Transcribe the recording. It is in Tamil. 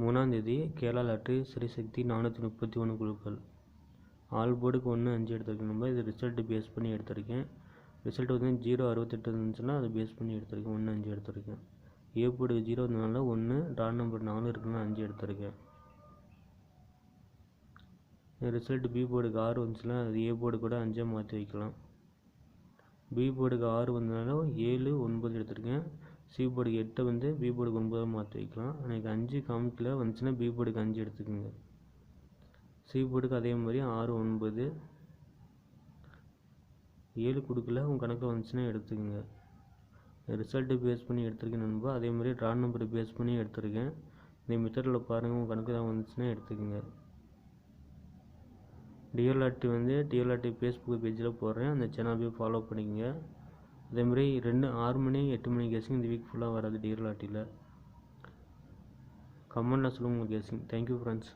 3ஆம் தேதி கேரளா லாட்ரி ஸ்ரீசக்தி 431 குழுக்கள். ஆல் போர்டுக்கு 1 5 எடுத்திருக்கேன். நம்ம இது ரிசல்ட்டு பேஸ் பண்ணி எடுத்திருக்கேன். ரிசல்ட் வந்து 068 இருந்துச்சுன்னா அதை பேஸ் பண்ணி எடுத்திருக்கேன். 1 5 எடுத்திருக்கேன். ஏ போர்டுக்கு 0 இருந்ததுனால 1, ட்ரா நம்பர் 4 இருக்குன்னா 5 எடுத்திருக்கேன். ரிசல்ட் பி போர்டுக்கு 6 வந்துச்சுன்னா அது ஏ போர்டு கூட 5 மாற்றி வைக்கலாம். பி போர்டுக்கு 6 வந்ததுனால 7 9 எடுத்திருக்கேன். சி போர்டுக்கு 8 வந்து பி போர்டுக்கு 9 மாற்றி வைக்கலாம். எனக்கு 5 காமிக்கல வந்துச்சுன்னா பி போர்டுக்கு 5 எடுத்துக்கோங்க. சி போர்டுக்கு அதே மாதிரி 6 9 7 கொடுக்கல உங்கள் கணக்கில் வந்துச்சுன்னா எடுத்துக்கோங்க. ரிசல்ட்டு பேஸ் பண்ணி எடுத்திருக்கேன் நண்பா. அதே மாதிரி ட்ரா நம்பர் பேஸ் பண்ணி எடுத்திருக்கேன். இந்த மெத்தடில் பாருங்கள், உங்கள் கணக்கு தான் வந்துச்சுன்னா எடுத்துக்கோங்க. டியர் லாட்ரி வந்து டியர் லாட்ரி ஃபேஸ்புக் பேஜில் போடுறேன், அந்த சேனல் போய் ஃபாலோ பண்ணிக்கோங்க. அதேமாதிரி 6 மணி 8 மணி கேஸிங் இந்த வீக் ஃபுல்லாக வராது டியர் லாட்ரியில். கமெண்ட்டில் சொல்லுங்கள் உங்கள் கேஸிங். Thank you friends.